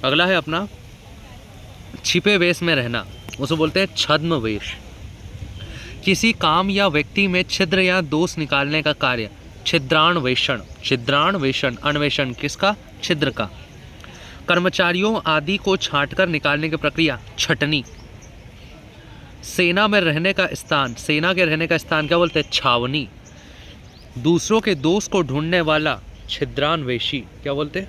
अगला है अपना छिपे वेश में रहना, उसे बोलते हैं छद्म वेश। किसी काम या व्यक्ति में छिद्र या दोष निकालने का कार्य छिद्रान्वेषण। छिद्रान्वेषण, अन्वेषण किसका? छिद्र का। कर्मचारियों आदि को छांटकर निकालने की प्रक्रिया छटनी। सेना में रहने का स्थान, सेना के रहने का स्थान क्या बोलते हैं? छावनी। दूसरों के दोष को ढूंढने वाला छिद्रान्वेषी क्या बोलते हैं?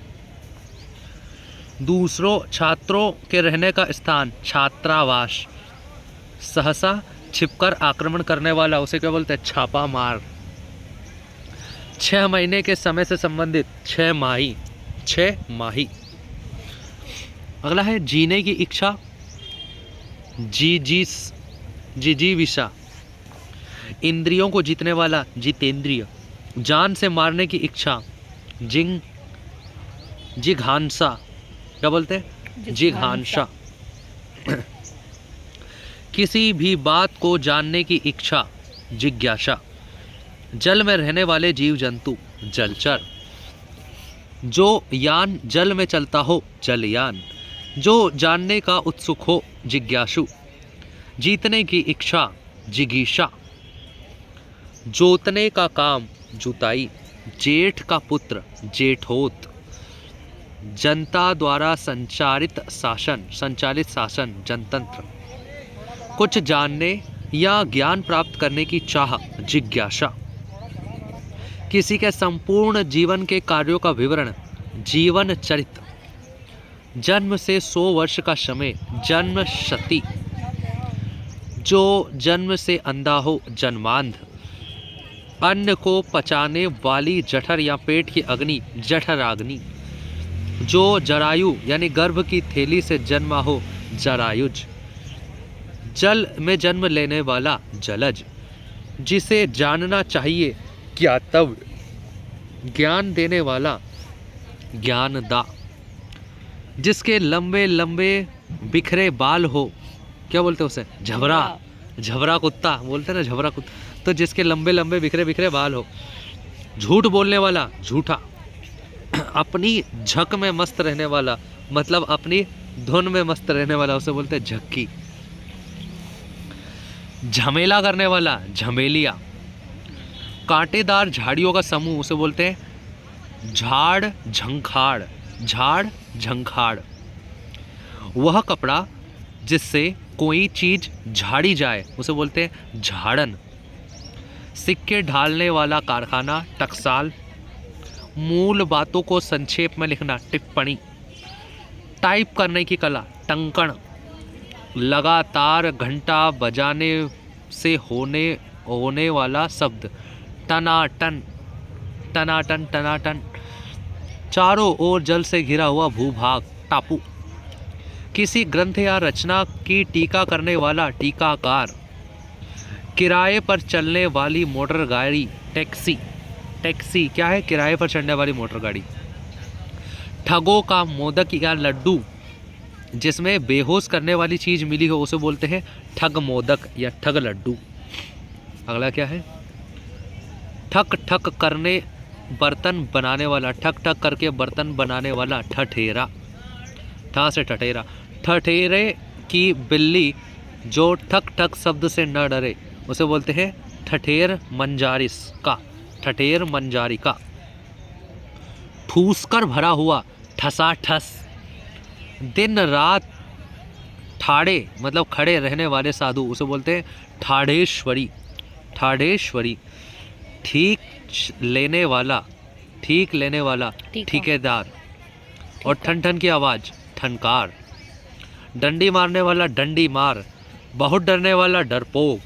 दूसरों छात्रों के रहने का स्थान छात्रावास। सहसा छिपकर आक्रमण करने वाला उसे क्या बोलते हैं? छापा मार। 6 महीने के समय से संबंधित 6 माही। 6 माही। अगला है जीने की इच्छा जिजीविषा। इंद्रियों को जीतने वाला जितेंद्रिय। जान से मारने की इच्छा जिघांसा क्या बोलते हैं? जिघांसा। किसी भी बात को जानने की इच्छा जिज्ञासा। जल में रहने वाले जीव जंतु जलचर। जो यान जल में चलता हो जलयान। जो जानने का उत्सुक हो जिज्ञासु। जीतने की इच्छा जिगीषा। जोतने का काम जुताई। जेठ का पुत्र जेठोत। जनता द्वारा संचालित शासन जनतंत्र। कुछ जानने या ज्ञान प्राप्त करने की चाह जिज्ञासा। किसी के संपूर्ण जीवन के कार्यों का विवरण जीवन चरित्र। जन्म से 100 वर्ष का समय जन्म शती। जो जन्म से अंधा हो जन्मांध। अन्न को पचाने वाली जठर या पेट की अग्नि जठराग्नि। जो जरायु यानी गर्भ की थैली से जन्मा हो जरायुज। जल में जन्म लेने वाला जलज। जिसे जानना चाहिए ज्ञातव्य। ज्ञान देने वाला ज्ञानदा। जिसके लंबे लंबे बिखरे बाल हो क्या बोलते हैं उसे? झबरा। झबरा कुत्ता बोलते हैं ना, झबरा कुत्ता। तो जिसके लंबे लंबे बिखरे बिखरे बाल हो। झूठ बोलने वाला झूठा। अपनी झक में मस्त रहने वाला मतलब अपनी धुन में मस्त रहने वाला उसे बोलते हैं झक्की। झमेला करने वाला झमेलिया। कांटेदार झाड़ियों का समूह उसे बोलते हैं झाड़ झंखाड़। झाड़ झंखाड़। वह कपड़ा जिससे कोई चीज झाड़ी जाए उसे बोलते हैं झाड़न। सिक्के ढालने वाला कारखाना टकसाल। मूल बातों को संक्षेप में लिखना टिप्पणी। टाइप करने की कला टंकण। लगातार घंटा बजाने से होने वाला शब्द टनाटन। टनाटन टनाटन। चारों ओर जल से घिरा हुआ भूभाग टापू। किसी ग्रंथ या रचना की टीका करने वाला टीकाकार। किराए पर चलने वाली मोटर गाड़ी टैक्सी। टैक्सी क्या है? किराए पर चढ़ने वाली मोटर गाड़ी। ठगों का मोदक या लड्डू जिसमें बेहोश करने वाली चीज मिली हो उसे बोलते हैं ठग मोदक या ठग लड्डू। अगला क्या है? ठक ठक करने बर्तन बनाने वाला। ठक ठक करके बर्तन बनाने वाला ठठेरा। ठा से ठठेरा। ठठेरे की बिल्ली जो ठक ठक शब्द से न डरे उसे बोलते हैं ठठेर मंजारिस का। ठठेर मंजारी का। ठूस कर भरा हुआ ठसा ठस। दिन रात ठाड़े मतलब खड़े रहने वाले साधु उसे बोलते हैं ठाड़ेश्वरी। ठाड़ेश्वरी। ठीक लेने वाला ठेकेदार। और ठन ठन की आवाज ठनकार। डंडी मारने वाला डंडी मार। बहुत डरने वाला डरपोक।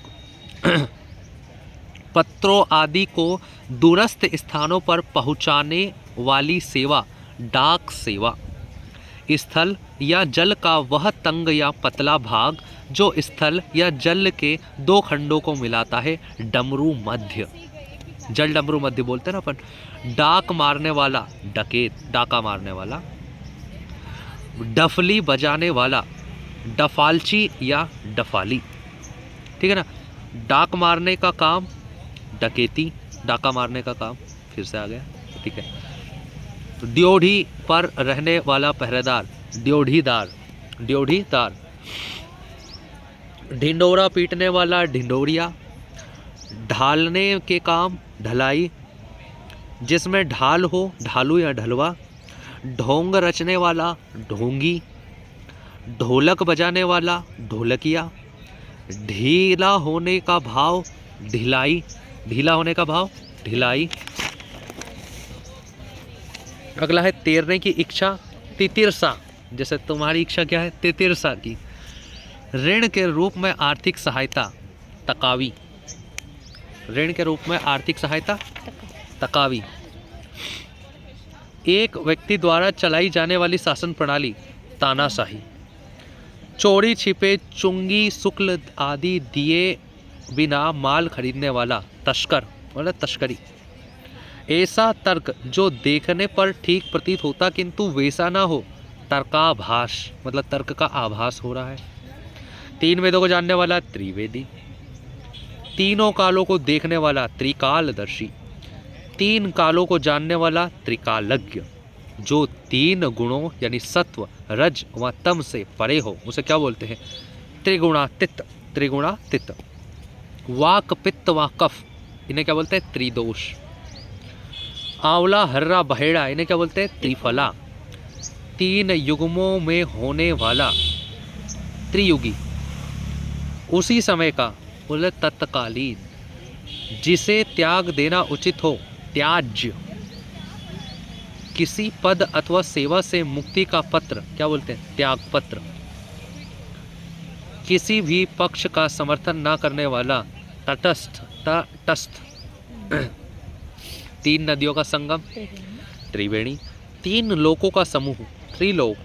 पत्रों आदि को दूरस्थ स्थानों पर पहुंचाने वाली सेवा डाक सेवा। स्थल या जल का वह तंग या पतला भाग जो स्थल या जल के 2 खंडों को मिलाता है डमरू मध्य। जल डमरू मध्य बोलते हैं ना अपन। डाक मारने वाला डकैत। डाका मारने वाला। डफली बजाने वाला डफालची या डफाली। ठीक है ना। डाक मारने का काम डकैती। डाका मारने का काम फिर से आ गया। ठीक है। ड्योढ़ी पर रहने वाला पहरेदार ड्योढ़ीदार, ड्योढ़ीदार। ढिंडोरा पीटने वाला, ढिंडोरिया। ढालने के काम, ढलाई। जिसमें ढाल हो, ढालू या ढलवा। ढोंग रचने वाला, ढोंगी। ढोलक बजाने वाला, ढोलकिया। ढीला होने का भाव, ढिलाई, ढीला होने का भाव, ढिलाई। अगला है तैरने की इच्छा, तितिरसा। जैसे तुम्हारी इच्छा क्या है, तितिरसा की। ऋण के रूप में आर्थिक सहायता, तकावी। ऋण के रूप में आर्थिक सहायता, तकावी। एक व्यक्ति द्वारा चलाई जाने वाली शासन प्रणाली, तानाशाही। चोरी छिपे, चुंगी, शुक्ल आदि दिए बिना माल खरीदने वाला, तस्कर, मतलब तस्करी। ऐसा तर्क जो देखने पर ठीक प्रतीत होता किंतु वैसा ना हो, तर्काभास, मतलब तर्क का आभास हो रहा है। तीन वेदों को जानने वाला, त्रिवेदी। तीनों कालों को देखने वाला, त्रिकालदर्शी। तीन कालों को जानने वाला, त्रिकालज्ञ। जो तीन गुणों यानी सत्व, रज व तम से परे हो उसे क्या बोलते हैं, त्रिगुणातीत, त्रिगुणातीत। वाक, पित्त व कफ, इन्हें क्या बोलते हैं, त्रिदोष। आंवला, हर्रा, बहेड़ा, इन्हें क्या बोलते हैं, त्रिफला। तीन युग्मों में होने वाला, त्रियुगी। उसी समय का, बोले तत्कालीन। जिसे त्याग देना उचित हो, त्याज्य। किसी पद अथवा सेवा से मुक्ति का पत्र क्या बोलते हैं, त्याग पत्र। किसी भी पक्ष का समर्थन ना करने वाला, तटस्थ, तटस्थ। तीन नदियों का संगम, त्रिवेणी। तीन लोकों का समूह, त्रिलोक।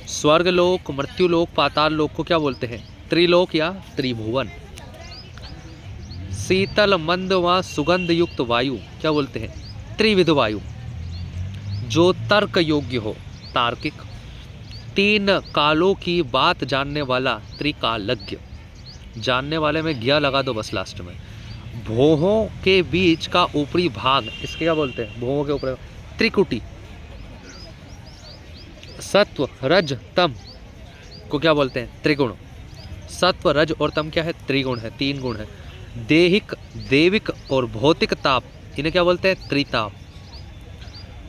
स्वर्गलोक, मृत्युलोक, पाताल लोक को क्या बोलते हैं, त्रिलोक या त्रिभुवन। शीतल, मंद व सुगंध युक्त वायु क्या बोलते हैं, त्रिविध वायु। जो तर्क योग्य हो, तार्किक। तीन कालों की बात जानने वाला, त्रिकालज्ञ। जानने वाले में ज्ञ लगा दो बस लास्ट में। भौहों के बीच का ऊपरी भाग, इसके क्या बोलते हैं, भौहों के ऊपर, त्रिकुटी। सत्व, रज, तम को क्या बोलते हैं, त्रिगुण। सत्व, रज और तम क्या है, त्रिगुण है, तीन गुण है। देहिक, देविक और भौतिक ताप, इन्हें क्या बोलते हैं, त्रिताप।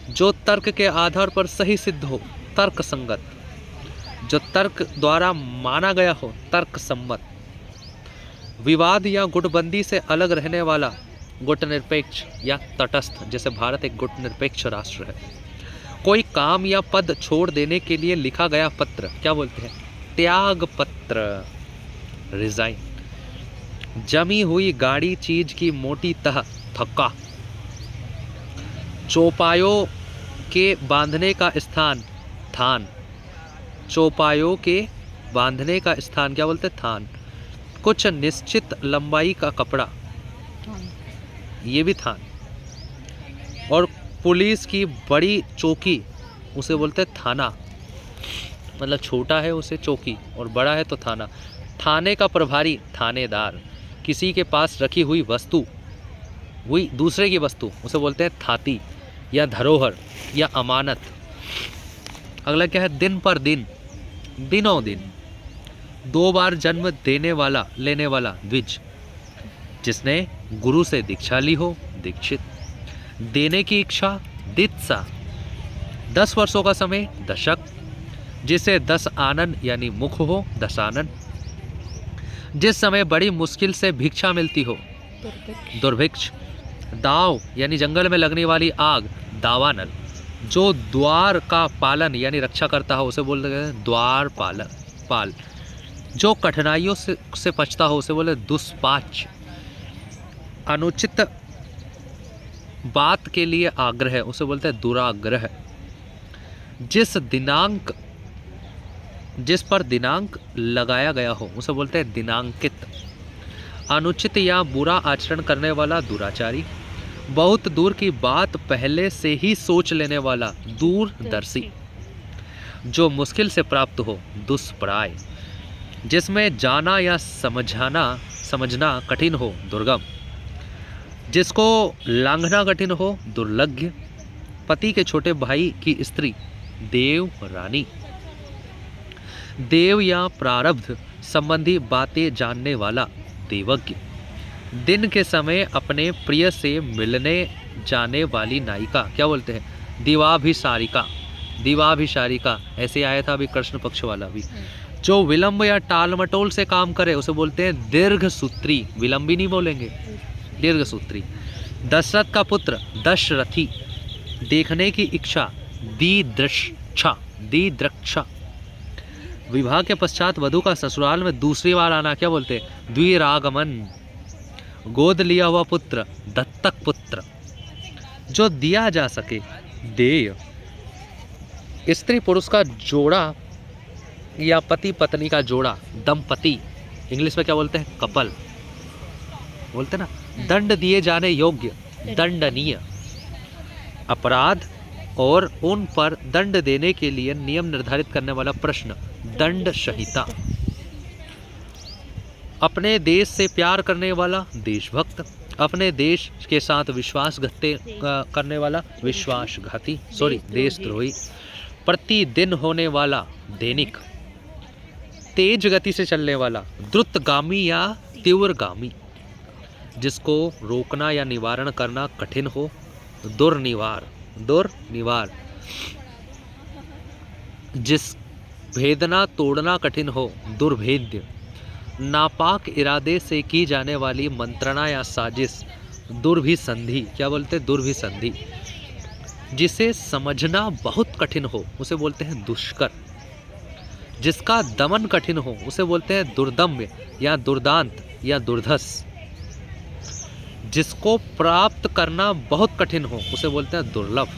जो तर्क के आधार पर सही सिद्ध हो, तर्क संगत। जो तर्क द्वारा माना गया हो, तर्क सम्मत। विवाद या गुटबंदी से अलग रहने वाला, गुटनिरपेक्ष या तटस्थ। जैसे भारत एक गुटनिरपेक्ष राष्ट्र है। कोई काम या पद छोड़ देने के लिए लिखा गया पत्र क्या बोलते हैं, त्याग पत्र, रिजाइन। जमी हुई गाढ़ी चीज की मोटी तह, थक्का। चौपायों के बांधने का स्थान, थान। चौपायों के बांधने का स्थान क्या बोलते हैं, थान। कुछ निश्चित लंबाई का कपड़ा, ये भी थान। और पुलिस की बड़ी चौकी उसे बोलते हैं थाना, मतलब छोटा है उसे चौकी और बड़ा है तो थाना। थाने का प्रभारी, थानेदार। किसी के पास रखी हुई वस्तु, वही दूसरे की वस्तु, उसे बोलते हैं थाती या धरोहर या अमानत। अगला क्या है, दिन पर दिन, दिनों दिन। दो बार जन्म देने वाला, लेने वाला, द्विज। जिसने गुरु से दीक्षा ली हो, दीक्षित। देने की इच्छा, दित्सा। 10 वर्षों का समय, दशक। जिसे 10 आनन यानी मुख हो, दशानन। जिस समय बड़ी मुश्किल से भिक्षा मिलती हो, दुर्भिक्ष। दाव यानी जंगल में लगने वाली आग, दावानल। जो द्वार का पालन यानी रक्षा करता हो उसे बोलते हैं द्वार पाल। जो कठिनाइयों से बचता हो उसे बोले दुष्पाच। अनुचित बात के लिए आग्रह उसे बोलते हैं दुराग्रह। जिस पर दिनांक लगाया गया हो उसे बोलते हैं दिनांकित। अनुचित या बुरा आचरण करने वाला, दुराचारी। बहुत दूर की बात पहले से ही सोच लेने वाला, दूरदर्शी। जो मुश्किल से प्राप्त हो, दुष्प्राय। जिसमें जाना या समझना कठिन हो, दुर्गम। जिसको लांघना कठिन हो, दुर्लभ। पति के छोटे भाई की स्त्री, देव रानी। देव या प्रारब्ध संबंधी बातें जानने वाला देवज्ञ। दिन के समय अपने प्रिय से मिलने जाने वाली नायिका क्या बोलते हैं? दिवाभिसारिका। दिवाभिसारिका ऐसे आया था अभी कृष्ण पक्ष वाला भी। जो विलंब या टाल मटोल से काम करे उसे बोलते हैं दीर्घ सूत्री। विलंबी नहीं बोलेंगे, दीर्घ सूत्री। दशरथ का पुत्र दशरथी। देखने की इच्छा दीदृक्षा। दीदृक्षा। विवाह के पश्चात वधु का ससुराल में दूसरी बार आना क्या बोलते हैं? द्विरागमन। गोद लिया हुआ पुत्र दत्तक पुत्र। जो दिया जा सके देय। स्त्री पुरुष का जोड़ा या पति पत्नी का जोड़ा दंपति। इंग्लिश में क्या बोलते हैं? कपल बोलते ना। दंड दिए जाने योग्य दंडनीय। अपराध और उन पर दंड देने के लिए नियम निर्धारित करने वाला प्रश्न दंड संहिता। अपने देश से प्यार करने वाला देशभक्त। अपने देश के साथ विश्वासघाती करने वाला विश्वासघाती, देशद्रोही। प्रतिदिन होने वाला दैनिक। तेज गति से चलने वाला द्रुतगामी या तीव्रगामी। जिसको रोकना या निवारण करना कठिन हो दुर्निवार। दुर्निवार। जिस भेदना तोड़ना कठिन हो दुर्भेद्य। नापाक इरादे से की जाने वाली मंत्रणा या साजिश दुर्भिसंधि। क्या बोलते हैं? दुर्भिसंधि। जिसे समझना बहुत कठिन हो उसे बोलते हैं दुष्कर। जिसका दमन कठिन हो उसे बोलते हैं दुर्दम्य या दुर्दांत या दुर्धस। जिसको प्राप्त करना बहुत कठिन हो उसे बोलते हैं दुर्लभ।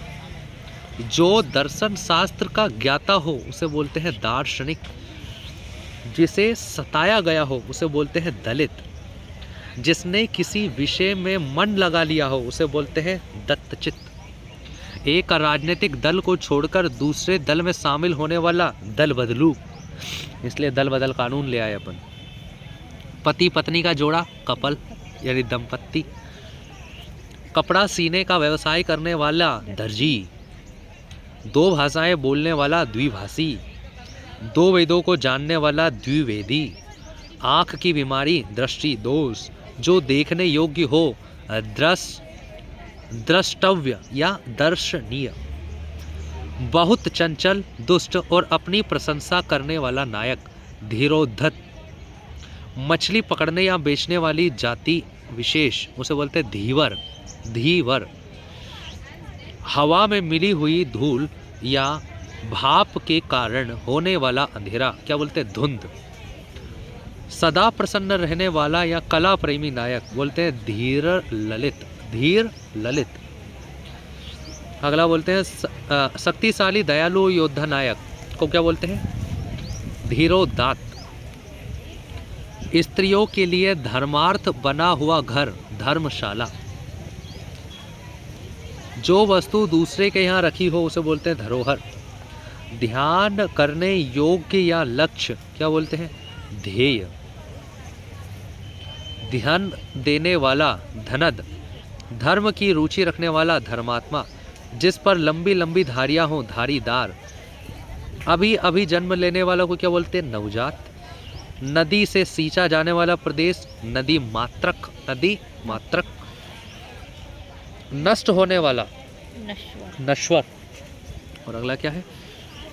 जो दर्शन शास्त्र का ज्ञाता हो उसे बोलते हैं दार्शनिक। जिसे सताया गया हो उसे बोलते हैं दलित। जिसने किसी विषय में मन लगा लिया हो उसे बोलते हैं दत्तचित्त। एक राजनीतिक दल को छोड़कर दूसरे दल में शामिल होने वाला दल बदलू। इसलिए दल बदल कानून ले आए अपन। पति पत्नी का जोड़ा कपल यानी दंपत्ति। कपड़ा सीने का व्यवसाय करने वाला दर्जी। दो भाषाएं बोलने वाला द्विभाषी। दो वेदों को जानने वाला द्विवेदी। आँख की बीमारी दृष्टि दोष। जो देखने योग्य हो द्रष्टव्य या दर्शनीय। बहुत चंचल दुष्ट और अपनी प्रशंसा करने वाला नायक धीरोद्धत। मछली पकड़ने या बेचने वाली जाति विशेष उसे बोलते हैं धीवर। धीवर। हवा में मिली हुई धूल या भाप के कारण होने वाला अंधेरा क्या बोलते हैं? धुंध। सदा प्रसन्न रहने वाला या कला प्रेमी नायक बोलते हैं धीर ललित। धीर ललित। अगला बोलते हैं शक्तिशाली दयालु योद्धा नायक को क्या बोलते हैं? धीरोदात्त। स्त्रियों के लिए धर्मार्थ बना हुआ घर धर्मशाला। जो वस्तु दूसरे के यहाँ रखी हो उसे बोलते हैं धरोहर। ध्यान करने योग्य या लक्ष्य क्या बोलते हैं? ध्येय। ध्यान देने वाला धनद। धर्म की रुचि रखने वाला धर्मात्मा। जिस पर लंबी लंबी धारियां हो धारीदार। अभी अभी जन्म लेने वालों को क्या बोलते हैं? नवजात। नदी से सींचा जाने वाला प्रदेश नदी मात्रक। नदी मात्रक। नष्ट होने वाला नश्वर। और अगला क्या है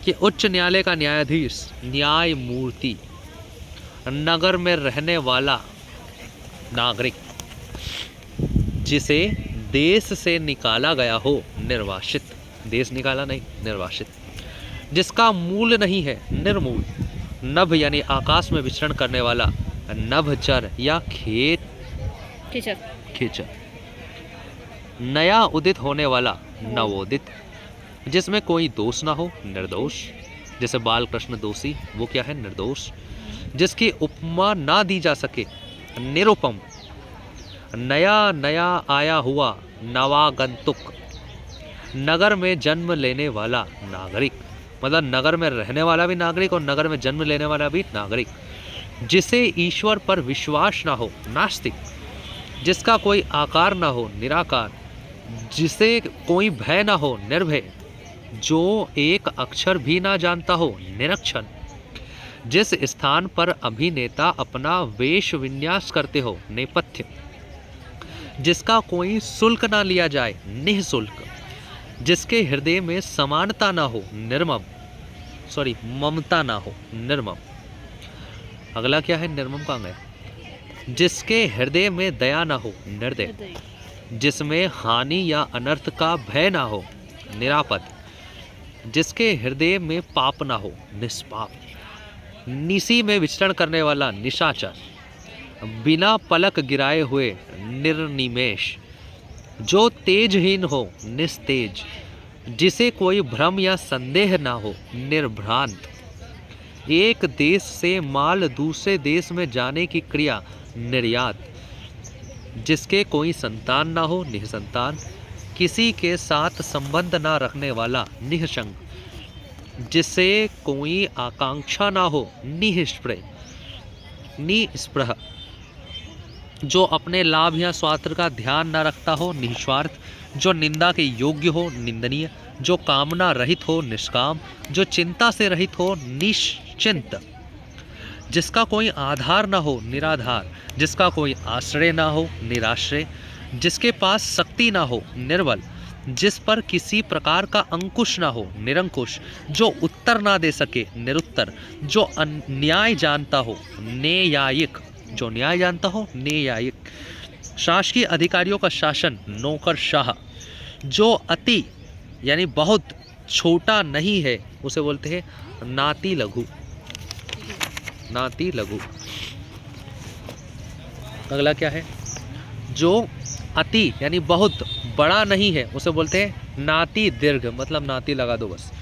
कि उच्च न्यायालय का न्यायाधीश न्यायमूर्ति। नगर में रहने वाला नागरिक। जिसे देश से निकाला गया हो निर्वासित। देश निकाला नहीं, निर्वासित। जिसका मूल नहीं है निर्मूल। नभ यानी आकाश में विचरण करने वाला नभचर या खेचर। नया उदित होने वाला नवोदित। जिसमें कोई दोष ना हो निर्दोष। जैसे बाल कृष्ण दोषी वो क्या है? निर्दोष। जिसकी उपमा ना दी जा सके निरुपम। नया नया आया हुआ नवागंतुक। नगर में जन्म लेने वाला नागरिक। मतलब नगर में रहने वाला भी नागरिक और नगर में जन्म लेने वाला भी नागरिक। जिसे ईश्वर पर विश्वास ना हो नास्तिक। जिसका कोई आकार ना हो निराकार। जिसे कोई भय ना हो निर्भय। जो एक अक्षर भी ना जानता हो, निरक्षर। जिस स्थान पर अभिनेता अपना वेश विन्यास करते हो, नेपथ्य। जिसका कोई शुल्क ना लिया जाए, निःशुल्क। जिसके हृदय में समानता ना हो, ममता ना हो, निर्मम। अगला क्या है? निर्मम का अंग है। जिसके हृदय में दया ना हो, निर्दय। जिसमें हानि या अनर्थ का भय ना हो, निरापद। जिसके हृदय में पाप ना हो, निष्पाप। निसी में विचरण करने वाला, निशाचर। बिना पलक गिराए हुए, निर्निमेष। जो तेजहीन हो, निस्तेज। जिसे कोई भ्रम या संदेह ना हो, निर्भ्रांत। एक देश से माल दूसरे देश में जाने की क्रिया, निर्यात। जिसके कोई संतान ना हो, निःसंतान। किसी के साथ संबंध ना रखने वाला, निःसंग। जिसे कोई आकांक्षा ना हो, निस्पृह। जो अपने लाभ या स्वार्थ का ध्यान न रखता हो, निस्वार्थ। जो निंदा के योग्य हो, निंदनीय। जो कामना रहित हो, निष्काम। जो चिंता से रहित हो, निश्चिंत। जिसका कोई आधार न हो, निराधार। जिसका कोई आश्रय ना हो, निराश्रय। जिसके पास शक्ति ना हो, निर्बल। जिस पर किसी प्रकार का अंकुश ना हो, निरंकुश। जो उत्तर ना दे सके, निरुत्तर। जो अन्याय जानता हो, न्यायिक। जो न्याय जानता हो, न्यायिक। शासकीय अधिकारियों का शासन, नौकरशाह। जो अति यानी बहुत छोटा नहीं है, उसे बोलते हैं नाति लघु, नाति लघु। अगला क्या है? जो अति यानी बहुत बड़ा नहीं है, उसे बोलते हैं नाति दीर्घ, मतलब नाति लगा दो बस।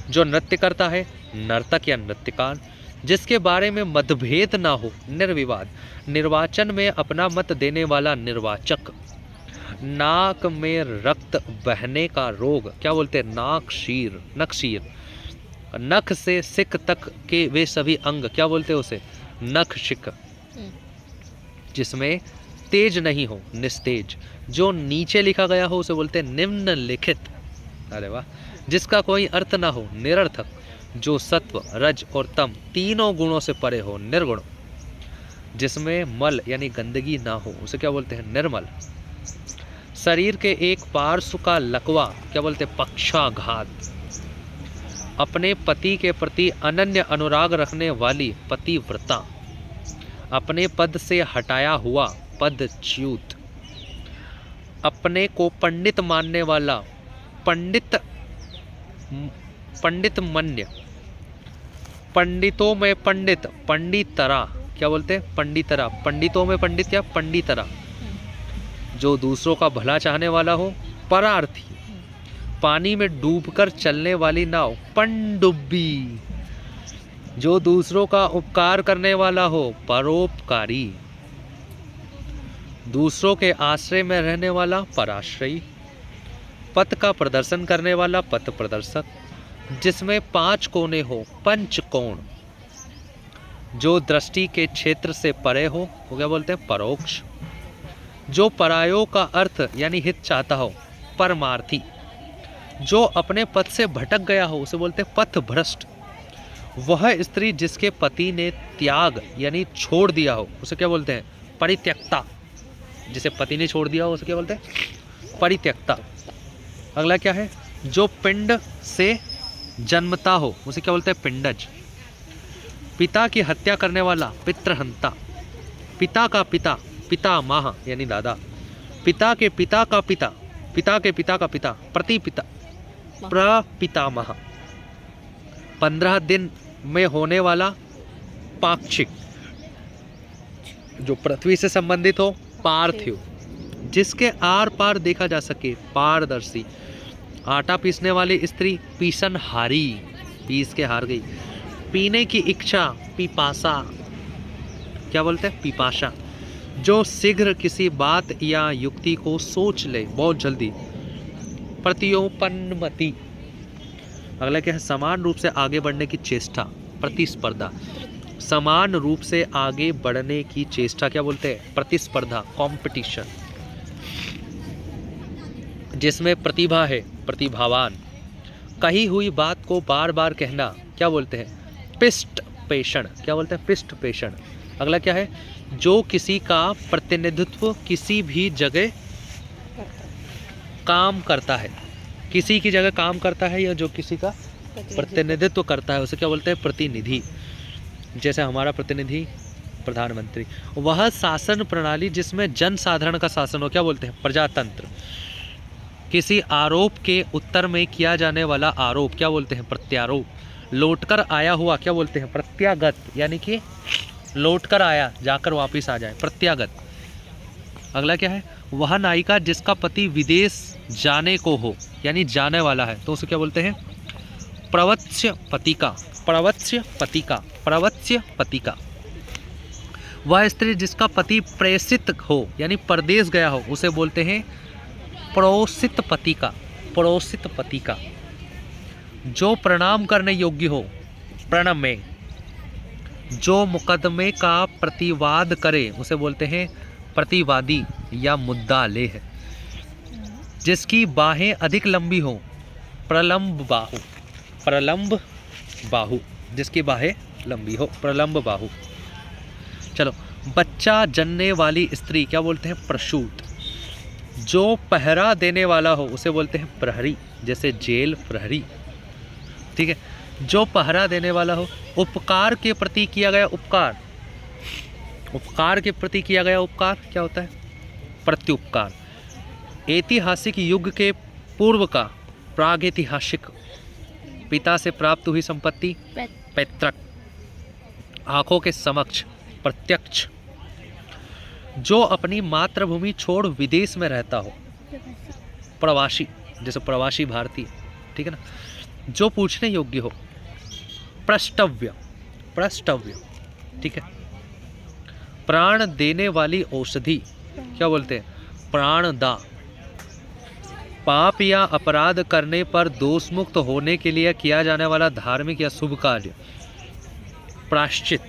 जो नृत्य करता है, नर्तक या नृत्यकार। जिसके बारे में मतभेद ना हो, निर्विवाद। निर्वाचन में अपना मत देने वाला, निर्वाचक। नाक में रक्त बहने का रोग क्या बोलते हैं? नाकशीर, नखशीर। नख से सिक तक के वे सभी अंग क्या बोलते हैं उसे? नखशिक। जिसमें तेज नहीं हो, निस्तेज। जो नीचे लिखा गया हो, उसे बोलते हैं निम्नलिखित। अरे वाह। जिसका कोई अर्थ ना हो, निरर्थक। जो सत्व, रज और तम तीनों गुणों से परे हो, निर्गुण। जिसमें मल यानी गंदगी ना हो, उसे क्या बोलते हैं? निर्मल। शरीर के एक पार्श्व का लकवा क्या बोलते हैं? पक्षाघात। अपने पति के प्रति अनन्य अनुराग रखने वाली, पतिव्रता। अपने पद से हटाया हुआ, पदच्युत। अपने को पंडित मानने वाला, पंडितमन्य। पंडितों में पंडित, पंडितरा क्या बोलते हैं? पंडितरा। पंडितों में पंडित या पंडितरा। जो दूसरों का भला चाहने वाला हो, परार्थी। पानी में डूबकर चलने वाली नाव, पनडुब्बी। जो दूसरों का उपकार करने वाला हो, परोपकारी। दूसरों के आश्रय में रहने वाला, पराश्रयी। पथ का प्रदर्शन करने वाला, पथ प्रदर्शक। जिसमें 5 कोने हो, पंचकोण। जो दृष्टि के क्षेत्र से परे हो, वो क्या बोलते हैं? परोक्ष। जो परायों का अर्थ यानी हित चाहता हो, परमार्थी। जो अपने पथ से भटक गया हो, उसे बोलते हैं पथ भ्रष्ट। वह स्त्री जिसके पति ने त्याग यानी छोड़ दिया हो, उसे क्या बोलते हैं? परित्यक्ता। जिसे पति ने छोड़ दिया हो, उसे क्या बोलते हैं? परित्यक्ता। अगला क्या है? जो पिंड से जन्मता हो, उसे क्या बोलते हैं? पिंडज। पिता की हत्या करने वाला, पितृहंता। पिता का पिता, पितामह यानी दादा। पिता के पिता का पिता, पिता के पिता का पिता, प्रतिपिता, प्रपितामह। 15 दिन में होने वाला, पाक्षिक। जो पृथ्वी से संबंधित हो, पार्थिव। जिसके आर पार देखा जा सके, पारदर्शी। आटा पीसने वाली स्त्री, पीसनहारी, पीस के हार गई। पीने की इच्छा, पिपासा क्या बोलते हैं? पिपाशा। जो शीघ्र किसी बात या युक्ति को सोच ले, बहुत जल्दी, प्रतियोपन्नमति। अगला क्या है? समान रूप से आगे बढ़ने की चेष्टा, प्रतिस्पर्धा। समान रूप से आगे बढ़ने की चेष्टा क्या बोलते हैं? प्रतिस्पर्धा, कंपटीशन। जिसमें प्रतिभा है, प्रतिभावान। कही हुई बात को बार बार कहना क्या बोलते हैं? पिष्ट पेषण। क्या बोलते हैं? पिष्ट पेषण। अगला क्या है? जो किसी का प्रतिनिधित्व किसी भी जगह काम करता है, किसी की जगह काम करता है या जो किसी का प्रतिनिधित्व करता है उसे क्या बोलते हैं? प्रतिनिधि। जैसे हमारा प्रतिनिधि प्रधानमंत्री। वह शासन प्रणाली जिसमें जन साधारण का शासन हो क्या बोलते हैं? प्रजातंत्र। किसी आरोप के उत्तर में किया जाने वाला आरोप क्या बोलते हैं? प्रत्यारोप। लौटकर आया हुआ क्या बोलते हैं? प्रत्यागत। यानी कि लौटकर आया, जाकर वापिस आ जाए, प्रत्यागत। अगला क्या है? वह नायिका जिसका पति विदेश जाने को हो यानी जाने वाला है तो उसे क्या बोलते हैं? प्रवत्स्य पतिका। प्रवत्स्य पतिका। प्रवत्स्य पतिका। वह स्त्री जिसका पति प्रेषित हो यानी परदेश गया हो उसे बोलते हैं प्रोषित पतिका। प्रोषित पतिका। जो प्रणाम करने योग्य हो, प्रणम्य। जो मुकदमे का प्रतिवाद करे उसे बोलते हैं प्रतिवादी या मुद्दा लेह। जिसकी बाहें अधिक लंबी हो, प्रलंब बाहु। प्रलंब बाहु। जिसकी बाहें लंबी हो, प्रलंब बाहु। चलो, बच्चा जनने वाली स्त्री क्या बोलते हैं? प्रसूत। जो पहरा देने वाला हो उसे बोलते हैं प्रहरी। जैसे जेल प्रहरी। ठीक है। जो पहरा देने वाला हो। उपकार के प्रति किया गया उपकार। उपकार के प्रति किया गया उपकार क्या होता है? प्रत्युपकार। ऐतिहासिक युग के पूर्व का प्रागैतिहासिक। पिता से प्राप्त हुई संपत्ति पैतृक। आंखों के समक्ष प्रत्यक्ष। जो अपनी मातृभूमि छोड़ विदेश में रहता हो, प्रवासी। जैसे प्रवासी भारतीय। ठीक है ना। जो पूछने योग्य हो, प्रष्टव्य। प्रष्टव्य। ठीक है। प्राण देने वाली औषधि क्या बोलते हैं? प्राणदा। पाप या अपराध करने पर दोष मुक्त होने के लिए किया जाने वाला धार्मिक या शुभ कार्य, प्रायश्चित।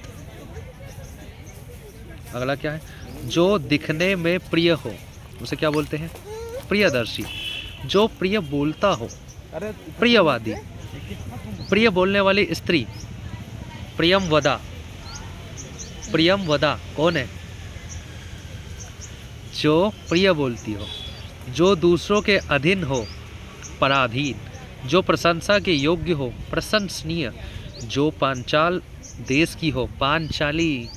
अगला क्या है? जो दिखने में प्रिय हो उसे क्या बोलते हैं? प्रियदर्शी। जो प्रिय बोलता हो, प्रियवादी। प्रिय बोलने वाली स्त्री, प्रियमवदा। प्रियमवदा कौन है? जो प्रिय बोलती हो। जो दूसरों के अधीन हो, पराधीन। जो प्रशंसा के योग्य हो, प्रशंसनीय। जो पांचाल देश की हो, पांचाली।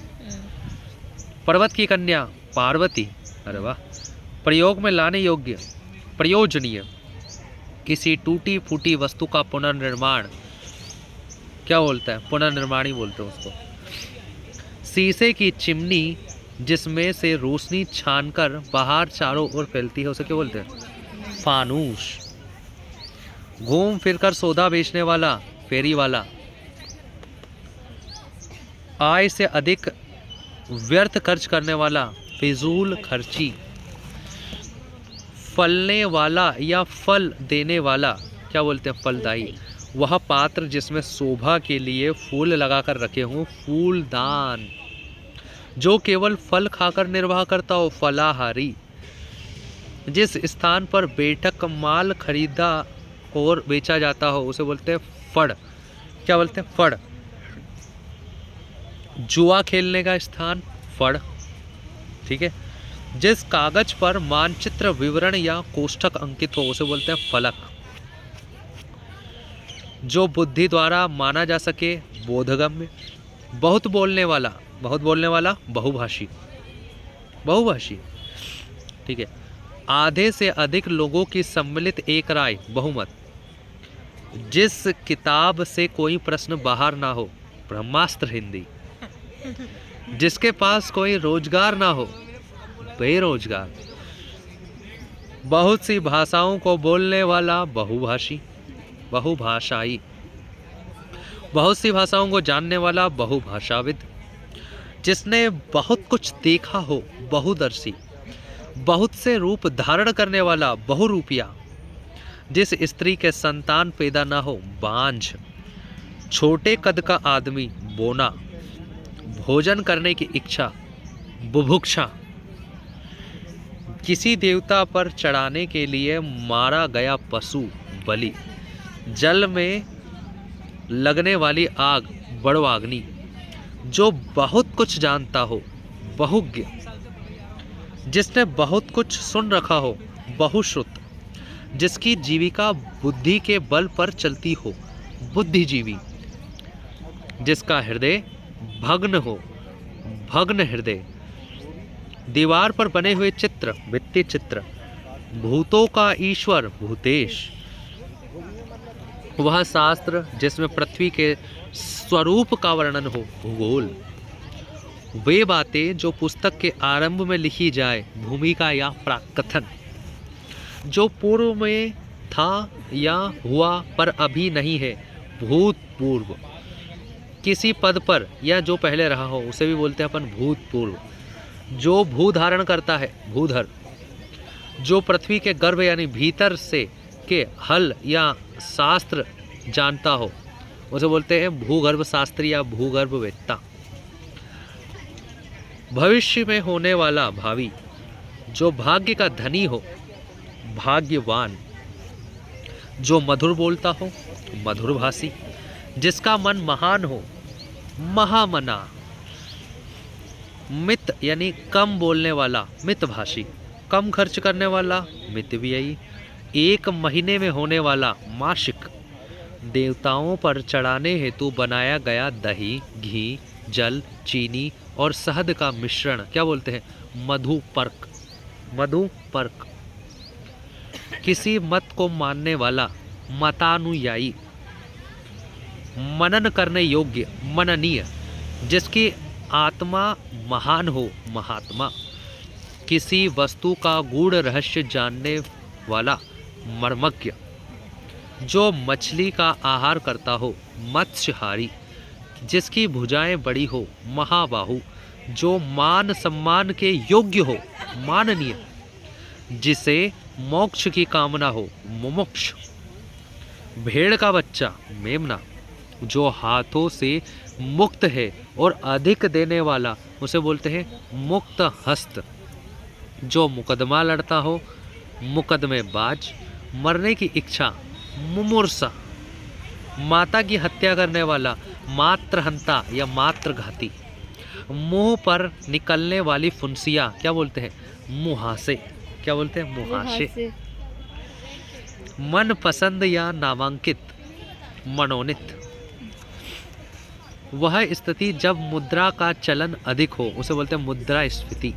पर्वत की कन्या, पार्वती। अरे वाह। प्रयोग में लाने योग्य, प्रयोजनीय। किसी टूटी फूटी वस्तु का पुनर्निर्माण क्या बोलता है? पुनर्निर्माण ही बोलते हैं उसको। शीशे की चिमनी जिसमें से रोशनी छानकर बाहर चारों ओर फैलती है उसे क्या बोलते हैं? फानूस। घूम फिरकर सौदा बेचने वाला, फेरी वाला। आय से अधिक व्यर्थ खर्च करने वाला, फिजूल खर्ची। फलने वाला या फल देने वाला क्या बोलते हैं? फलदायी। वह पात्र जिसमें शोभा के लिए फूल लगाकर रखे हों, फूलदान। जो केवल फल खाकर निर्वाह करता हो, फलाहारी। जिस स्थान पर बैठक माल खरीदा और बेचा जाता हो उसे बोलते हैं फड़। क्या बोलते हैं? फड़। जुआ खेलने का स्थान, फड़। ठीक है। जिस कागज पर मानचित्र विवरण या कोष्ठक अंकित हो उसे बोलते हैं फलक। जो बुद्धि द्वारा माना जा सके, बोधगम्य। बहुत बोलने वाला, बहुत बोलने वाला, बहुभाषी। बहुभाषी। ठीक है। आधे से अधिक लोगों की सम्मिलित एक राय, बहुमत। जिस किताब से कोई प्रश्न बाहर ना हो, ब्रह्मास्त्र हिंदी। जिसके पास कोई रोजगार ना हो, बेरोजगार। बहुत सी भाषाओं को बोलने वाला, बहुभाषी। बहुभाषाई। बहुत सी भाषाओं को जानने वाला, बहुभाषाविद। जिसने बहुत कुछ देखा हो, बहुदर्शी। बहुत से रूप धारण करने वाला, बहुरूपिया। जिस स्त्री के संतान पैदा ना हो, बांझ। छोटे कद का आदमी, बोना। भोजन करने की इच्छा, बुभुक्षा। किसी देवता पर चढ़ाने के लिए मारा गया पशु, बलि। जल में लगने वाली आग बड़वाग्नि, जो बहुत कुछ जानता हो बहुज्ञ, जिसने बहुत कुछ सुन रखा हो बहुश्रुत, जिसकी जीविका बुद्धि के बल पर चलती हो बुद्धिजीवी, जिसका हृदय भग्न हो भग्न हृदय, दीवार पर बने हुए चित्र भित्ति चित्र, भूतों का ईश्वर भूतेश, वह शास्त्र जिसमें पृथ्वी के स्वरूप का वर्णन हो भूगोल, वे बातें जो पुस्तक के आरंभ में लिखी जाए भूमिका या प्राकथन, जो पूर्व में था या हुआ पर अभी नहीं है भूतपूर्व, किसी पद पर या जो पहले रहा हो उसे भी बोलते हैं अपन भूतपूर्व, जो भू धारण करता है भूधर, जो पृथ्वी के गर्भ यानी भीतर से के हल या शास्त्र जानता हो उसे बोलते हैं भूगर्भ शास्त्री या भूगर्भ वेत्ता, भविष्य में होने वाला भावी, जो भाग्य का धनी हो भाग्यवान, जो मधुर बोलता हो मधुरभाषी, जिसका मन महान हो महामना, मित यानी कम बोलने वाला मितभाषी, कम खर्च करने वाला मितव्ययी, एक महीने में होने वाला मासिक, देवताओं पर चढ़ाने हेतु बनाया गया दही घी जल चीनी और शहद का मिश्रण क्या बोलते हैं मधुपर्क, मधुपर्क, किसी मत को मानने वाला मतानुयायी, मनन करने योग्य मननीय, जिसकी आत्मा महान हो महात्मा, किसी वस्तु का गूढ़ रहस्य जानने वाला मर्मज्ञ, जो मछली का आहार करता हो मत्स्यहारी, जिसकी भुजाएं बड़ी हो महाबाहु, जो मान सम्मान के योग्य हो माननीय, जिसे मोक्ष की कामना हो मुमुक्ष, भेड़ का बच्चा मेमना, जो हाथों से मुक्त है और अधिक देने वाला उसे बोलते हैं मुक्त हस्त, जो मुकदमा लड़ता हो मुकदमेबाज, मरने की इच्छा मुमूर्षा, माता की हत्या करने वाला मात्रहंता या मात्रघाती, मुंह पर निकलने वाली फुंसिया क्या बोलते हैं मुहासे, क्या बोलते हैं मुहासे, मन पसंद या नामांकित मनोनीत, वह स्थिति जब मुद्रा का चलन अधिक हो उसे बोलते हैं मुद्रास्फीति,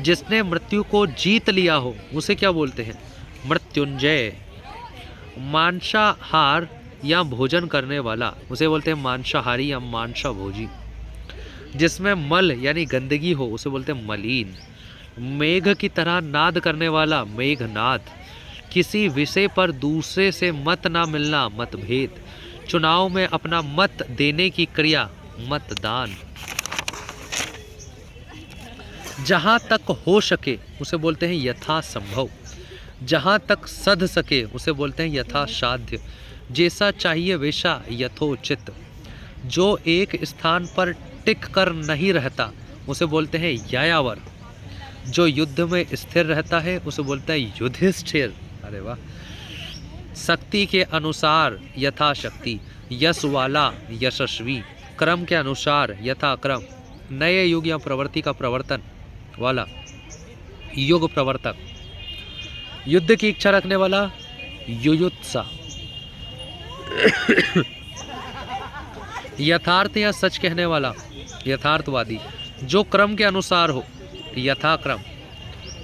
जिसने मृत्यु को जीत लिया हो उसे क्या बोलते हैं मृत्युंजय, मांसाहार या भोजन करने वाला उसे बोलते हैं मांसाहारी या मांसा भोजी, जिसमें मल यानी गंदगी हो उसे बोलते हैं मलीन, मेघ की तरह नाद करने वाला मेघनाद, किसी विषय पर दूसरे से मत ना मिलना मतभेद, चुनाव में अपना मत देने की क्रिया मतदान, जहाँ तक हो सके उसे बोलते हैं यथा संभव, जहाँ तक सध सके उसे बोलते हैं यथा साध्य, जैसा चाहिए वैसा यथोचित, जो एक स्थान पर टिक कर नहीं रहता उसे बोलते हैं यायावर, जो युद्ध में स्थिर रहता है उसे बोलते हैं युधिष्ठिर, अरे वाह, शक्ति के अनुसार यथाशक्ति, यश वाला यशस्वी, क्रम के अनुसार यथा क्रम, नए युग या प्रवृत्ति का प्रवर्तन वाला युग प्रवर्तक, युद्ध की इच्छा रखने वाला युयुत्सा, यथार्थ या सच कहने वाला यथार्थवादी, जो क्रम के अनुसार हो यथाक्रम,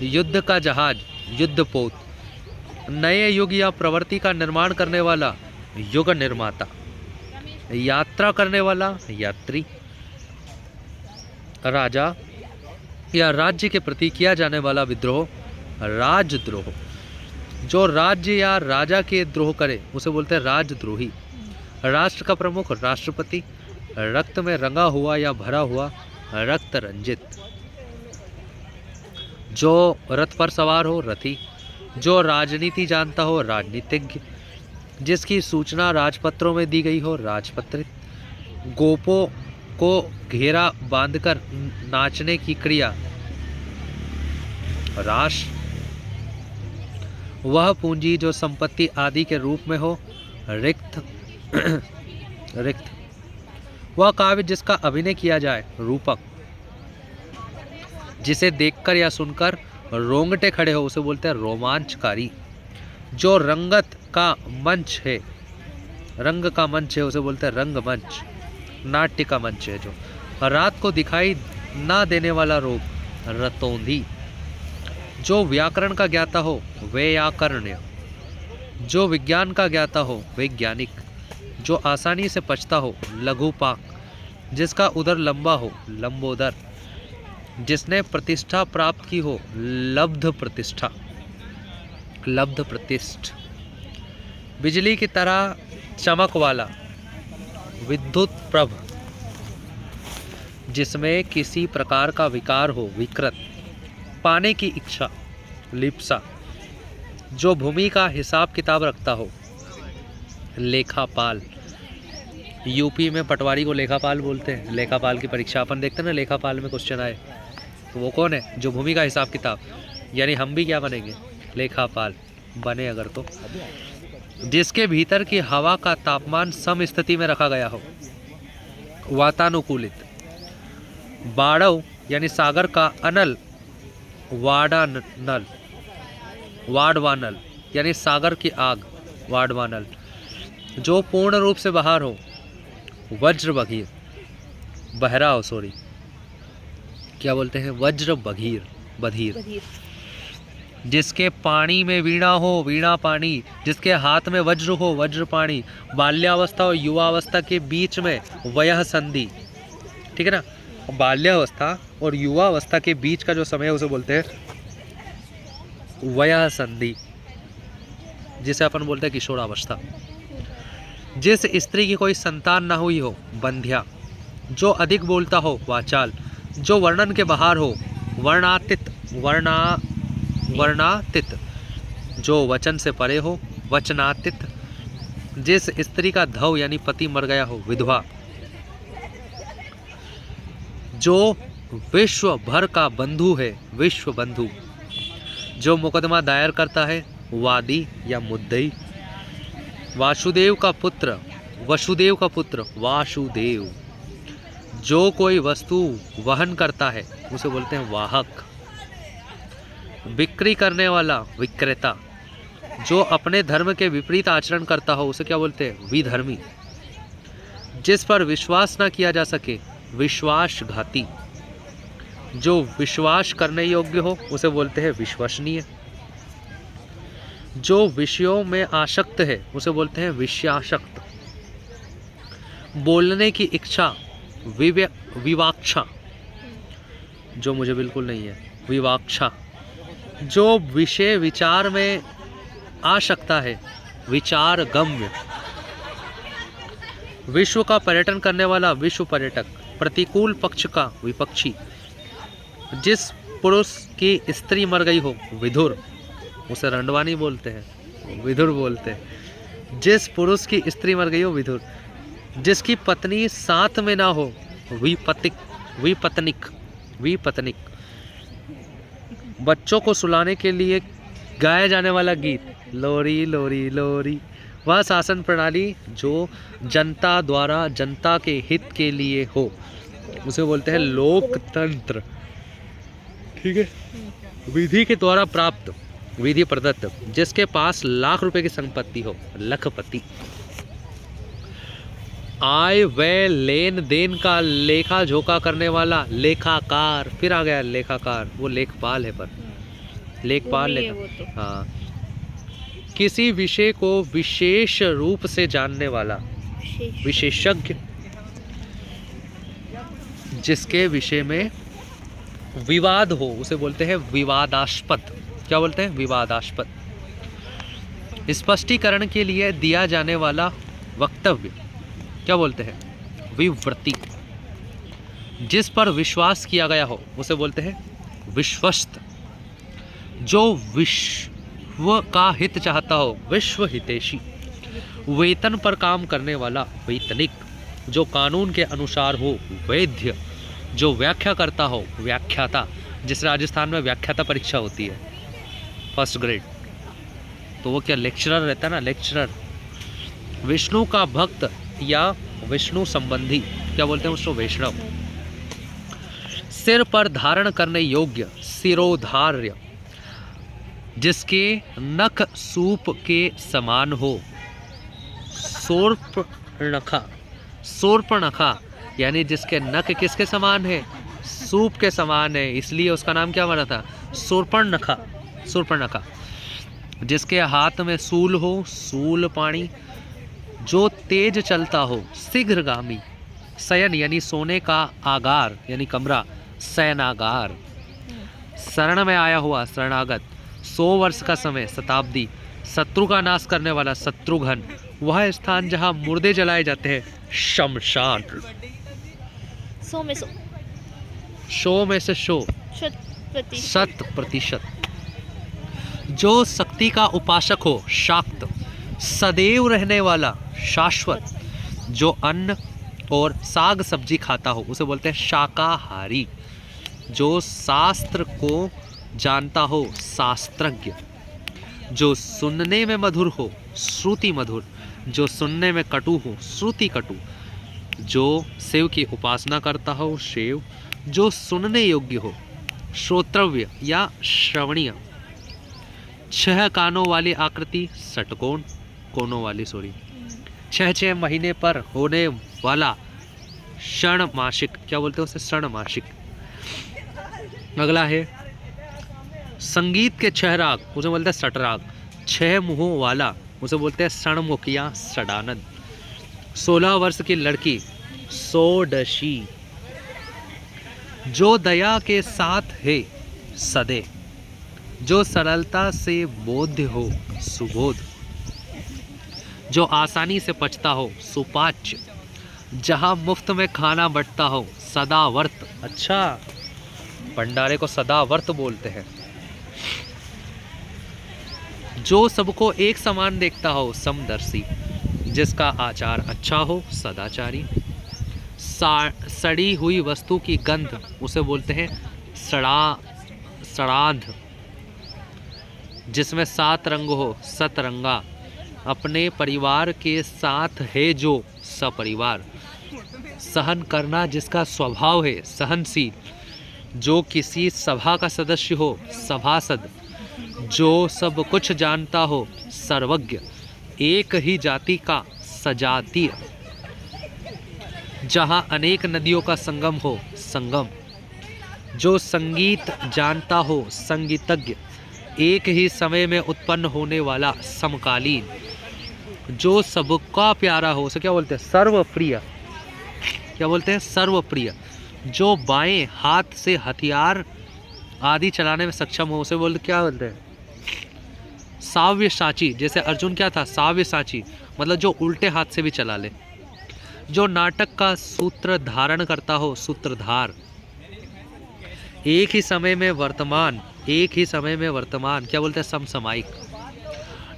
युद्ध का जहाज युद्धपोत, नए युग या प्रवृत्ति का निर्माण करने वाला युग निर्माता, यात्रा करने वाला यात्री, राजा या राज्य के प्रति किया जाने वाला विद्रोह राजद्रोह, जो राज्य या राजा के द्रोह करे उसे बोलते हैं राजद्रोही, राष्ट्र का प्रमुख राष्ट्रपति, रक्त में रंगा हुआ या भरा हुआ रक्त रंजित, जो रथ पर सवार हो रथी, जो राजनीति जानता हो राजनीतिज्ञ, जिसकी सूचना राजपत्रों में दी गई हो राजपत्रित, गोपों को घेरा बांधकर नाचने की क्रिया रास, वह पूंजी जो संपत्ति आदि के रूप में हो रिक्त रिक्त। वह काव्य जिसका अभिनय किया जाए रूपक। जिसे देखकर या सुनकर रोंगटे खड़े हो उसे बोलते हैं रोमांचकारी। जो रंगत का मंच है, रंग का मंच है उसे बोलते हैं रंगमंच। नाट्य का मंच है जो। रात को दिखाई ना देने वाला रोग रतौंधी। जो व्याकरण का ज्ञाता हो व्याकरण्य। जो विज्ञान का ज्ञाता हो वैज्ञानिक। जो आसानी से पचता हो लघुपाक। जिसका उदर लंबा हो लंबोदर। जिसने प्रतिष्ठा प्राप्त की हो लब्ध प्रतिष्ठा लब्ध प्रतिष्ठ। बिजली की तरह चमक वाला विद्युत प्रभ। जिसमें किसी प्रकार का विकार हो विकृत। पाने की इच्छा लिप्सा। जो भूमि का हिसाब किताब रखता हो लेखापाल। यूपी में पटवारी को लेखापाल बोलते हैं। लेखापाल की परीक्षा अपन देखते हैं ना, लेखापाल में क्वेश्चन आए तो वो कौन है? जो भूमि का हिसाब किताब, यानी हम भी क्या बनेंगे? लेखापाल बने अगर तो। जिसके भीतर की हवा का तापमान सम स्थिति में रखा गया हो वातानुकूलित। बाड़व यानी सागर का अनल वाडानल वाडवानल यानी सागर की आग वाडवानल। जो पूर्ण रूप से बाहर हो वज्र बघीर बहरा हो सॉरी क्या बोलते हैं? वज्र बघीर बधीर। जिसके पानी में वीणा हो वीणा पानी। जिसके हाथ में वज्र हो वज्र पाणी। बाल्यावस्था और युवावस्था के बीच में वयः संधि, ठीक है ना? बाल्यावस्था और युवावस्था के बीच का जो समय है उसे बोलते हैं वयः संधि, जिसे अपन बोलते हैं किशोरावस्था। जिस स्त्री की कोई संतान ना हुई हो बंध्या। जो अधिक बोलता हो वाचाल। जो वर्णन के बाहर हो वर्णातीत वर्णातीत। जो वचन से परे हो वचनातीत। जिस स्त्री का धव यानी पति मर गया हो विधवा। जो विश्व भर का बंधु है विश्व बंधु। जो मुकदमा दायर करता है वादी या मुद्दई। वासुदेव का पुत्र वासुदेव। जो कोई वस्तु वहन करता है उसे बोलते हैं वाहक। बिक्री करने वाला विक्रेता। जो अपने धर्म के विपरीत आचरण करता हो उसे क्या बोलते हैं? विधर्मी। जिस पर विश्वास ना किया जा सके विश्वासघाती। जो विश्वास करने योग्य हो उसे बोलते हैं विश्वसनीय। जो विषयों में आसक्त है उसे बोलते हैं विषयासक्त। बोलने की इच्छा विवाक्षा, जो मुझे बिल्कुल नहीं है विवाक्षा। जो विषय विचार में आ सकता है विचार गम्य। विश्व का पर्यटन करने वाला विश्व पर्यटक। प्रतिकूल पक्ष का विपक्षी। जिस पुरुष की स्त्री मर गई हो विधुर, उसे रंडवानी बोलते हैं विधुर बोलते हैं। जिस पुरुष की स्त्री मर गई हो विधुर। जिसकी पत्नी साथ में ना हो विपत्निक। बच्चों को सुलाने के लिए गाया जाने वाला गीत लोरी लोरी लोरी। वह शासन प्रणाली जो जनता द्वारा जनता के हित के लिए हो उसे बोलते हैं लोकतंत्र, ठीक है? विधि के द्वारा प्राप्त विधि प्रदत्त। जिसके पास लाख रुपए की संपत्ति हो लखपति। आय व्यय लेन देन का लेखा जोखा करने वाला लेखाकार। फिर आ गया लेखाकार, वो लेखपाल है पर लेखपाल लेखा हाँ। किसी विषय को विशेष रूप से जानने वाला विशेषज्ञ। जिसके विषय में विवाद हो उसे बोलते हैं विवादास्पद। क्या बोलते हैं? विवादास्पद। स्पष्टीकरण के लिए दिया जाने वाला वक्तव्य क्या बोलते हैं? विवृत्ति। जिस पर विश्वास किया गया हो उसे बोलते हैं विश्वस्त। जो विश्व का हित चाहता हो विश्व हितैषी। वेतन पर काम करने वाला वेतनिक। जो कानून के अनुसार हो वैद्य। जो व्याख्या करता हो व्याख्याता। जिस राजस्थान में व्याख्याता परीक्षा होती है फर्स्ट ग्रेड, तो वो क्या लेक्चरर रहता है ना, लेक्चरर। विष्णु का भक्त या विष्णु संबंधी क्या बोलते हैं उसको? वैष्णव। सिर पर धारण करने योग्य सिरोधार्य, जिसके नख सूप के समान हो। शूर्पणखा, शूर्पणखा यानी जिसके नख किसके समान है? सूप के समान है, इसलिए उसका नाम क्या बना था? शूर्पणखा। शूर्पणखा। जिसके हाथ में सूल हो, सूल पाणी, जो तेज चलता हो, शीघ्रगामी। शयन यानी सोने का आगार यानी कमरा, शयनागार। शरण में आया हुआ, शरणागत। 100 वर्ष का समय, शताब्दी। शत्रु का नाश करने वाला, शत्रुघ्न। वह स्थान जहाँ मुर्दे जलाए जाते हैं, शमशान। 100 में 100, शो में से शो, 100%। जो शक्ति का उपासक हो, शाक्त। सदैव रहने वाला, शाश्वत। जो अन्न और साग सब्जी खाता हो उसे बोलते हैं शाकाहारी। जो शास्त्र को जानता हो, शास्त्रज्ञ। जो सुनने में मधुर हो, श्रुति मधुर। जो सुनने में कटु हो, श्रुति कटु। जो शिव की उपासना करता हो, शिव। जो सुनने योग्य हो, श्रोत्रव्य या श्रवणीय। 6 कानों वाली आकृति, षटकोण, कोनों वाली सॉरी। 6 महीने पर होने वाला षणमासिक, क्या बोलते हैं उसे? षणमासिक। अगला है संगीत के 6 राग, उसे बोलते हैं षटराग। 6 मुंहों वाला, उसे बोलते हैं षणमुख या षडानंद। 16 वर्ष की लड़की, षोडशी। जो दया के साथ है, सदे। जो सरलता से बोध्य हो, सुबोध। जो आसानी से पचता हो, सुपाच्य। जहाँ मुफ्त में खाना बंटता हो, सदावर्त। अच्छा, भंडारे को सदावर्त बोलते हैं। जो सबको एक समान देखता हो, समदर्शी। जिसका आचार अच्छा हो, सदाचारी। सड़ी हुई वस्तु की गंध, उसे बोलते हैं सड़ांध। जिसमें 7 रंग हो, सतरंगा। अपने परिवार के साथ है जो, सपरिवार। सहन करना जिसका स्वभाव है, सहनशील। जो किसी सभा का सदस्य हो, सभासद। जो सब कुछ जानता हो, सर्वज्ञ। एक ही जाति का, सजातीय। जहाँ अनेक नदियों का संगम हो, संगम। जो संगीत जानता हो, संगीतज्ञ। एक ही समय में उत्पन्न होने वाला, समकालीन। जो सबका प्यारा हो, उसे क्या बोलते हैं? सर्वप्रिय। क्या बोलते हैं? सर्वप्रिय। जो बाएं हाथ से हथियार आदि चलाने में सक्षम हो, उसे बोलते क्या बोलते हैं? साव्यसाची। जैसे अर्जुन क्या था? साव्यसाची, मतलब जो उल्टे हाथ से भी चला ले। जो नाटक का सूत्र धारण करता हो, सूत्रधार। एक ही समय में वर्तमान, एक ही समय में वर्तमान, क्या बोलते हैं? समसामयिक।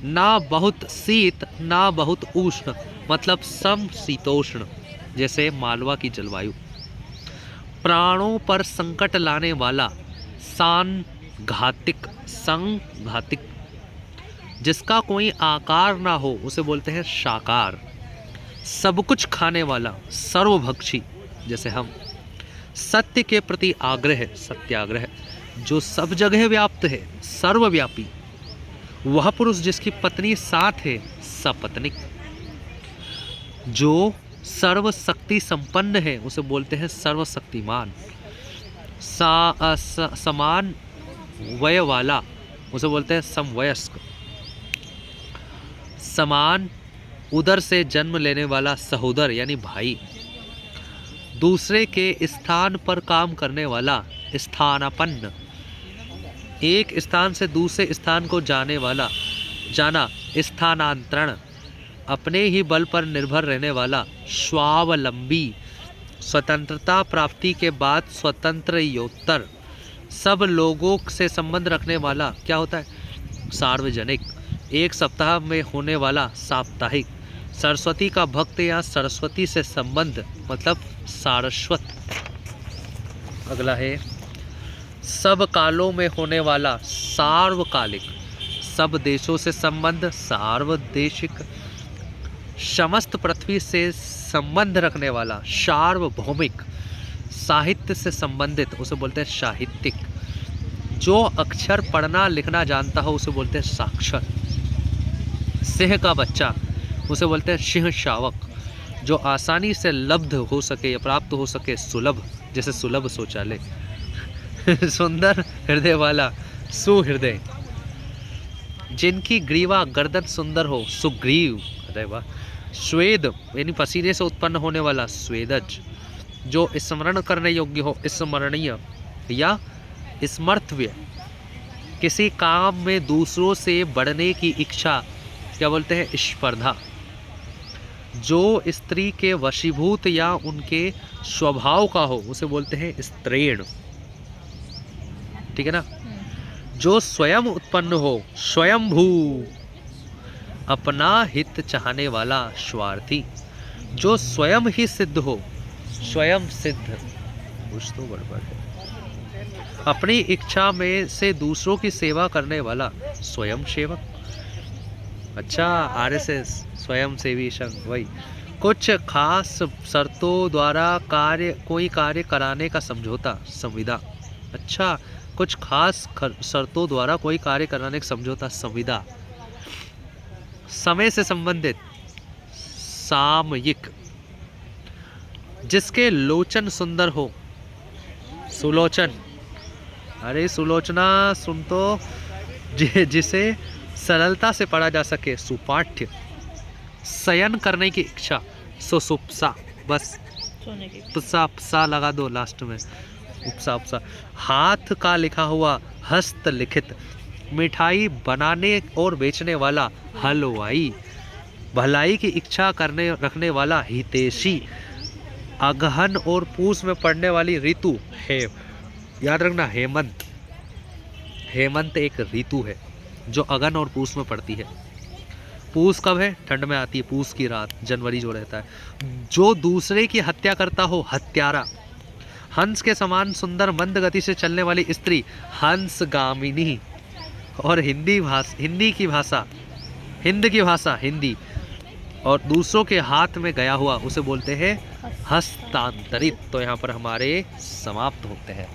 ना बहुत शीत ना बहुत उष्ण, मतलब समशीतोष्ण, जैसे मालवा की जलवायु। प्राणों पर संकट लाने वाला, सांघातिक, संघातिक। जिसका कोई आकार ना हो, उसे बोलते हैं शाकार। सब कुछ खाने वाला, सर्वभक्षी, जैसे हम। सत्य के प्रति आग्रह, सत्याग्रह। जो सब जगह व्याप्त है, सर्वव्यापी। वह पुरुष जिसकी पत्नी साथ है, सपत्निक। जो सर्वशक्ति संपन्न है, उसे बोलते हैं सर्वशक्तिमान। समान वय वाला, उसे बोलते हैं समवयस्क। समान उदर से जन्म लेने वाला, सहोदर यानी भाई। दूसरे के स्थान पर काम करने वाला, स्थानापन्न। एक स्थान से दूसरे स्थान को जाने वाला, जाना, स्थानांतरण। अपने ही बल पर निर्भर रहने वाला, स्वावलंबी। स्वतंत्रता प्राप्ति के बाद स्वतंत्रोत्तर। सब लोगों से संबंध रखने वाला, क्या होता है? सार्वजनिक। एक सप्ताह में होने वाला, साप्ताहिक। सरस्वती का भक्त या सरस्वती से संबंध, मतलब सारस्वत। अगला है सब कालों में होने वाला, सार्वकालिक। सब देशों से संबंध, सार्वदेशिक। समस्त पृथ्वी से संबंध रखने वाला, सार्वभौमिक, साहित्य से संबंधित उसे बोलते हैं साहित्यिक, जो अक्षर पढ़ना लिखना जानता हो उसे बोलते हैं साक्षर, सिंह का बच्चा उसे बोलते हैं सिंह शावक, जो आसानी से लब्ध हो सके या प्राप्त हो सके सुलभ, जैसे सुलभ शौचालय, सुंदर हृदय वाला सुहृदय, जिनकी ग्रीवा गर्दन सुंदर हो सुग्रीव, अरे वाह, स्वेद यानी पसीने से उत्पन्न होने वाला स्वेदज, जो स्मरण करने योग्य हो स्मरणीय या स्मर्थव्य, किसी काम में दूसरों से बढ़ने की इच्छा क्या बोलते हैं स्पर्धा, जो स्त्री के वशीभूत या उनके स्वभाव का हो उसे बोलते हैं स्त्रीण, ठीक है ना। जो स्वयं उत्पन्न हो स्वयंभू, अपना हित चाहने वाला स्वार्थी, जो स्वयं ही सिद्ध हो स्वयं सिद्ध, कुछ तो गड़बड़ है, अपनी इच्छा में से दूसरों की सेवा करने वाला स्वयं सेवक, अच्छा आरएसएस स्वयं सेवी संघ, वही, कुछ खास शर्तों द्वारा कोई कार्य कराने का समझौता संविदा, अच्छा कुछ खास शर्तों द्वारा कोई कार्य कराने का समझौता संविदा, समय से संबंधित सामयिक, जिसके लोचन सुंदर हो सुलोचन, अरे सुलोचना सुन तो, जिसे सरलता से पढ़ा जा सके सुपाठ्य, शयन करने की इच्छा सुसुप्सा, बस सोने की पुसा पुसा लगा दो लास्ट में, उपसा उपसा, हाथ का लिखा हुआ हस्तलिखित, मिठाई बनाने और बेचने वाला हलवाई, भलाई की इच्छा करने रखने वाला हितैषी, अगहन और पूस में पड़ने वाली ऋतु है, याद रखना हेमंत, हेमंत एक ऋतु है जो अगन और पूस में पड़ती है। पूस कब है? ठंड में आती है, पूस की रात, जनवरी जो रहता है। जो दूसरे की हत्या करता हो हत्यारा, हंस के समान सुंदर मंद गति से चलने वाली स्त्री हंसगामिनी, और हिंद की भाषा हिंदी, और दूसरों के हाथ में गया हुआ उसे बोलते हैं हस्तांतरित। तो यहाँ पर हमारे समाप्त होते हैं।